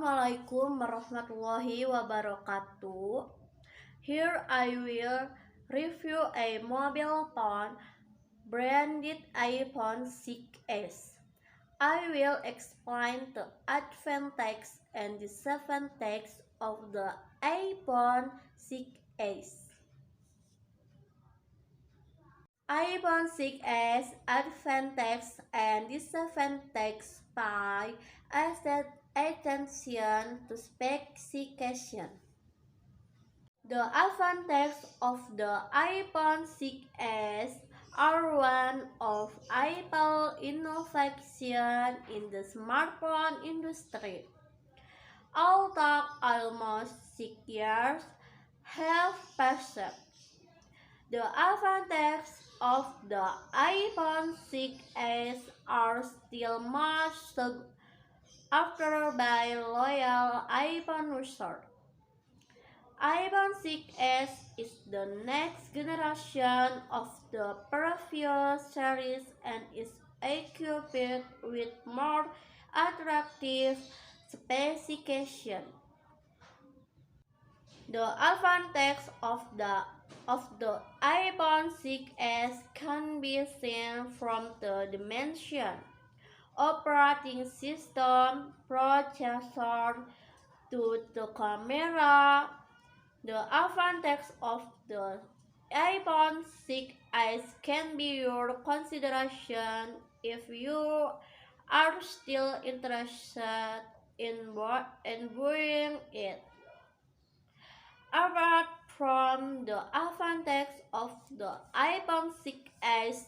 Assalamualaikum warahmatullahi wabarakatuh. Here I will review a mobile phone branded iPhone 6s. I will explain the advantages and disadvantages of the iPhone 6s. iPhone 6s advantages and disadvantages by attention to specification. The advantages of the iPhone 6s are one of Apple innovation in the smartphone industry. Although almost 6 years have passed, the advantages of the iPhone 6s are still much sought after by loyal iPhone users. iPhone 6s is the next generation of the previous series and is equipped with more attractive specifications. The advantages of the iPhone 6s can be seen from the dimension, operating system, processor, to the camera. The advantages of the iPhone 6s can be your consideration if you are still interested in buying it. Apart from the advantages of the iPhone 6s,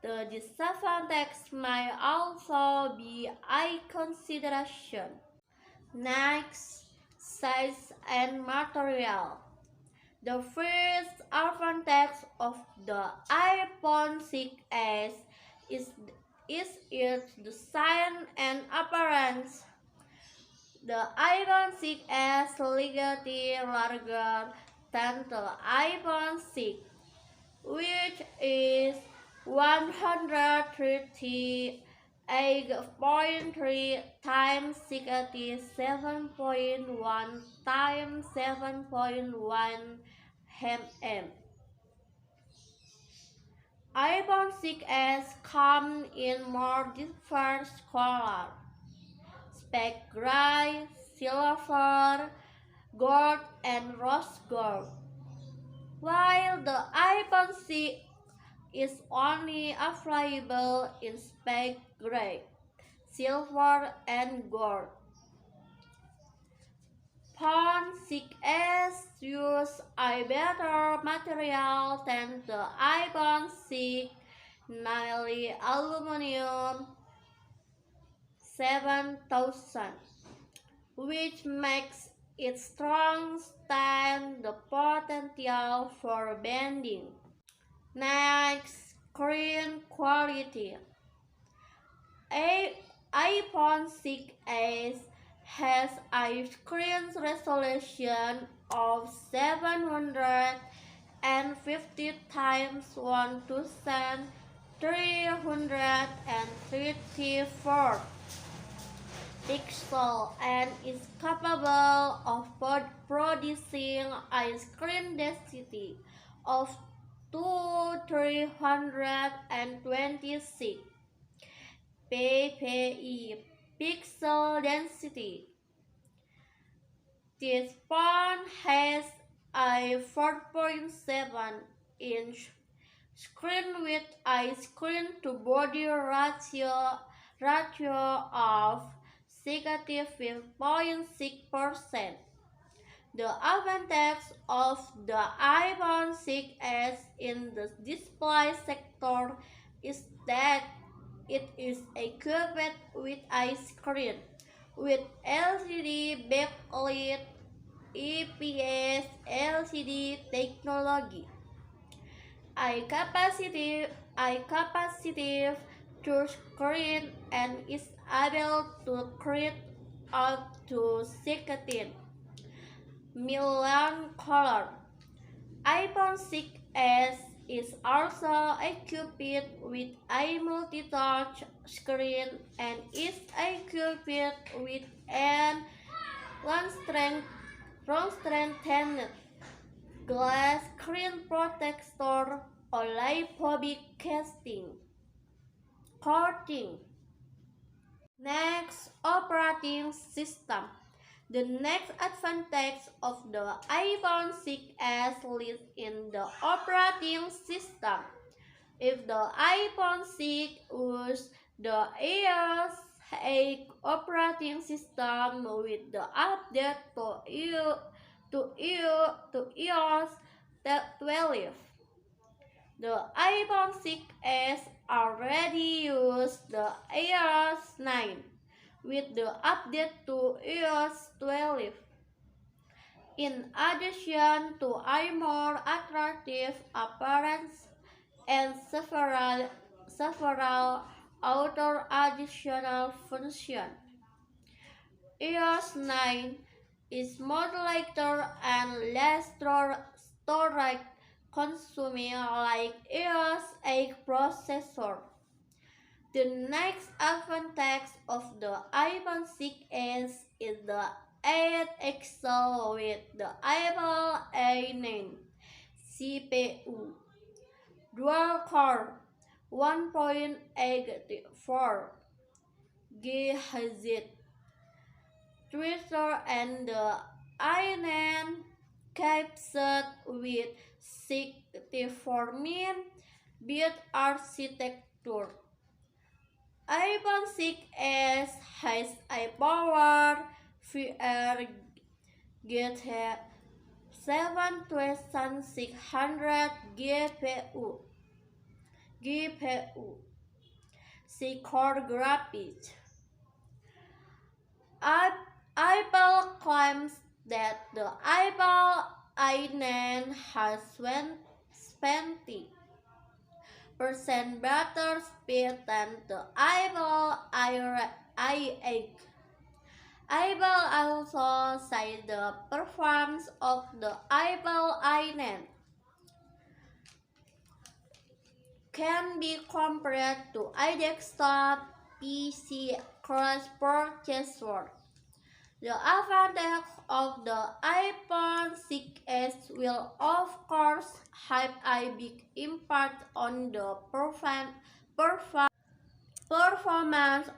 the disadvantages may also be a consideration. Next, size and material. The first advantage of the iPhone 6s is its design and appearance. The iPhone 6s is slightly larger than the iPhone 6, which is 138.3 times 67.1 times 7.1 mm. iPhone 6s come in more diverse colors: speck gray, silver, gold, and rose gold, while the iPhone 6 is only available in speck gray, silver, and gold. iPhone 6s use a better material than the iPhone 6, namely aluminum 7000, which makes it strong stand the potential for bending. Next, screen quality. iPhone 6s has a screen resolution of 750 times 1334 pixels and is capable of producing a screen density of 2326 ppi pixel density. This phone has a 4.7-inch screen with a screen-to-body ratio of -5.6%. The advantage of the iPhone 6s in the display sector is that it is equipped with a screen with LCD backlit IPS LCD technology, a capacitive touchscreen, and is able to create up to 16 million colors. iPhone 6s is also equipped with a multi-touch screen and is equipped with an long-strengthened glass screen protector or lipophobic coating. Next, operating system. The next advantage of the iPhone 6s lies in the operating system. If the iPhone 6 uses the iOS 8 operating system with the update to iOS 12, the iPhone 6s already uses the iOS 9 with the update to iOS 12. In addition to a more attractive appearance and several other additional functions, iOS 9 is more lighter and less storage consuming like iOS 8 processor. The next advantage of the iPhone 6s is the 8 with the Apple A9 CPU, dual-core 1.84 GHz Twitter and the A9 chipset with 64-bit architecture. iPhone 6s has a powered VR GT 7600 GPU, C-core graphics. Apple claims that the Apple A9 has 20% better speed than the Apple i8. Apple also said the performance of the Apple A9 can be compared to a desktop PC cross-processor. The advantage of the iPhone 6s will of course have a big impact on the performance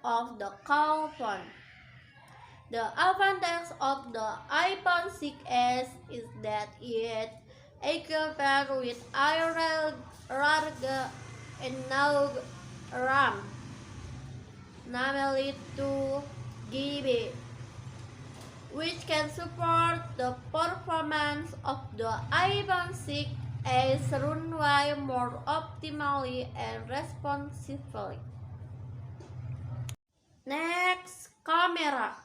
of the phone. The advantage of the iPhone 6s is that it equipped with a larger enough RAM, namely 2 GB, which can support the performance of the iPhone 6s runway more optimally and responsively. Next, camera.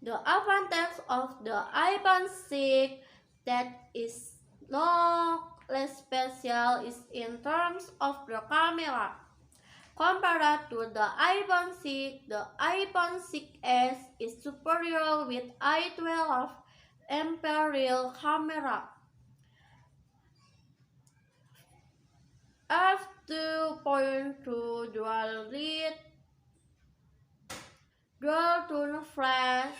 The advantage of the iPhone 6 that is no less special is in terms of the camera. Compared to the iPhone 6, the iPhone 6s is superior with a 12-MP real camera, f2.2 dual-tone flash,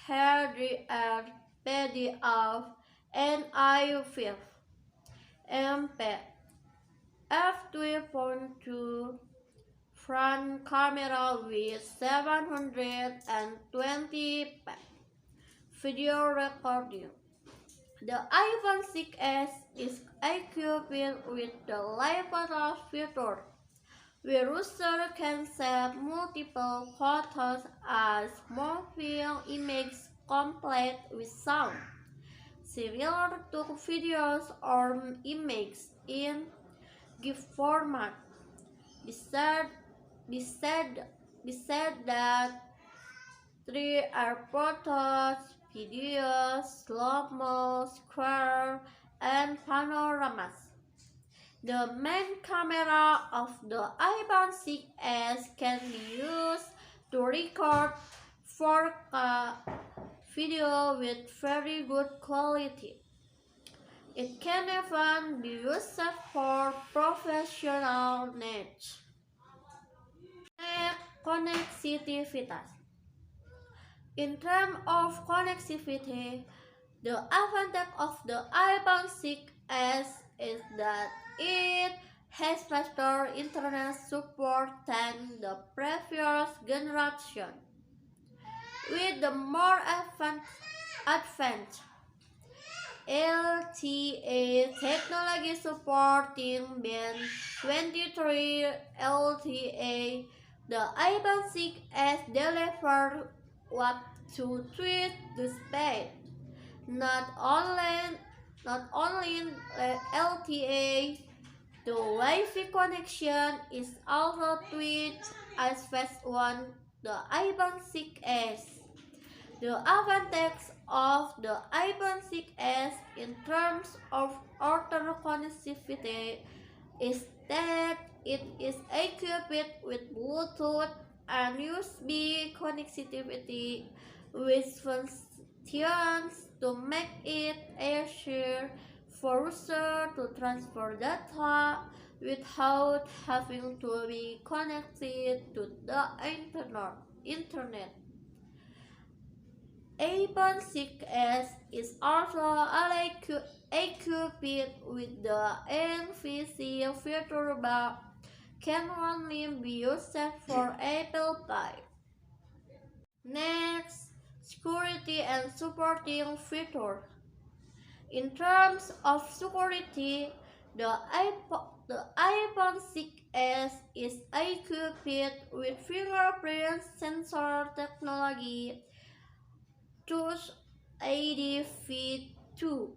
HDR, PDF, and i5-MP, f2.2 front camera with 720p video recording. The iPhone 6s is equipped with the live photos feature, where users can save multiple photos as mobile images complete with sound, similar to videos or images in GIF format. Besides that, 3 are photos, videos, slow-mo, square, and panoramas. The main camera of the iPhone 6s can be used to record 4K video with very good quality. It can even be used for professional needs. Connectivity. In terms of connectivity, the advantage of the iPhone 6s is that it has faster internet support than the previous generation. With the more advanced LTE technology supporting band 23 LTE, the iPhone 6s delivers up to twice the speed. Not only LTE, the Wi-Fi connection is also twice as fast on the iPhone 6s. The advantage of the iPhone 6s in terms of outer connectivity is that it is equipped with Bluetooth and USB connectivity, which functions to make it easier for users to transfer data without having to be connected to the internet. iPhone 6s is also equipped with the NFC feature but can only be used for Apple Pay. Next, security and supporting features. In terms of security, the iPhone 6s is equipped with fingerprint sensor technology Touch ID V2,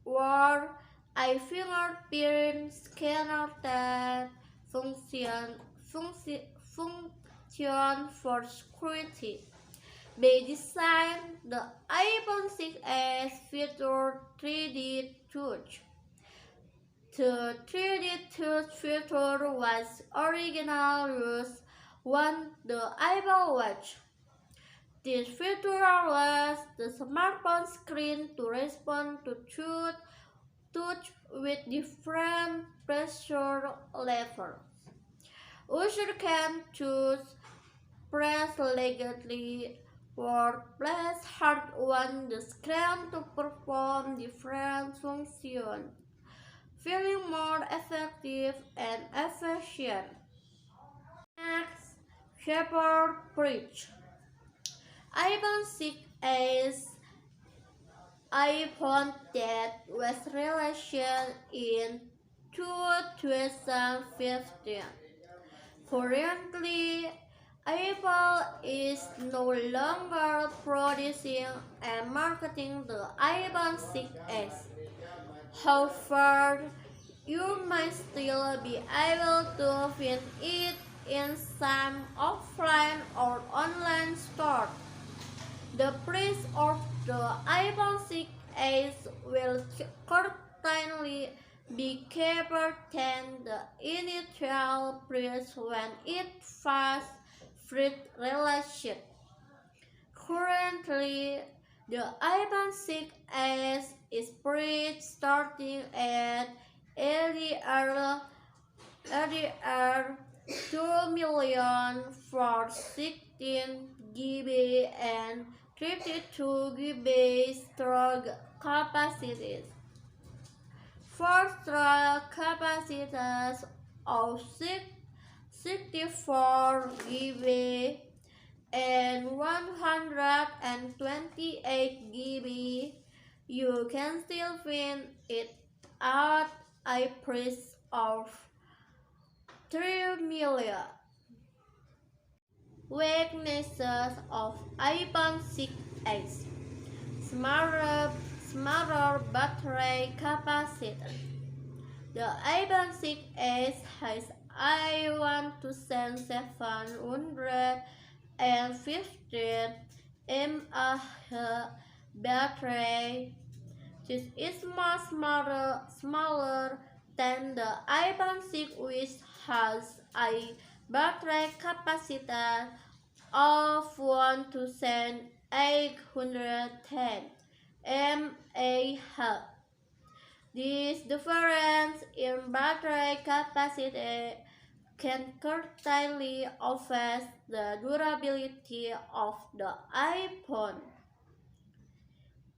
or a fingerprint scanner that function for security. By design, the iPhone 6s featured 3D touch. The 3D touch feature was originally used on the Apple Watch. This feature allows the smartphone screen to respond to touch with different pressure levels. Users can choose press lightly or press hard on the screen to perform different functions, feeling more effective and efficient. Next, Shepherd Bridge. iPhone 6s iPhone that was released in 2015. Currently, Apple is no longer producing and marketing the iPhone 6s. However, you might still be able to find it in some offline or online stores. The price of the iPhone 6s will certainly be cheaper than the initial price when it first released. Currently, the iPhone 6s is priced starting at ADR 2 million for 16 GB and 32 GB storage capacities. For storage capacities of 64 GB and 128 GB, you can still find it at a price of 3 million. Weaknesses of iPhone 6s. Smaller battery capacity. The iPhone 6s has I1750 mAh battery. This is much smaller than the iPhone 6, which has a battery capacity of 1810 mAh. This difference in battery capacity can greatly affect the durability of the iPhone.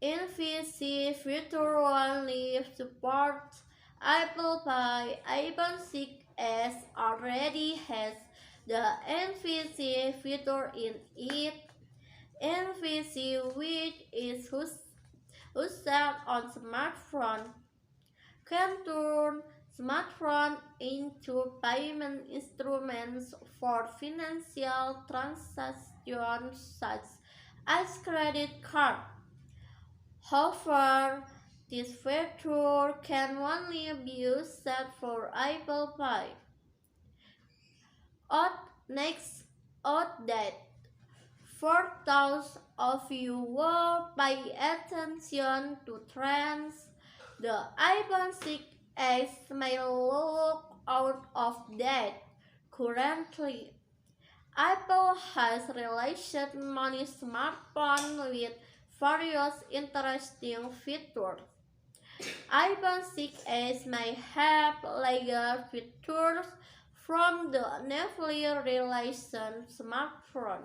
NFC feature only supports Apple Pay. iPhone 6s already has the NFC feature in it. NFC, which is used on smartphone, can turn smartphones into payment instruments for financial transactions such as credit card. However, this feature can only be used for Apple Pay. Next, update. For those of you who pay attention to trends, the iPhone 6s may look out of date currently. Apple has released many smartphones with various interesting features. iPhone 6s may have later features from the newly released smartphone.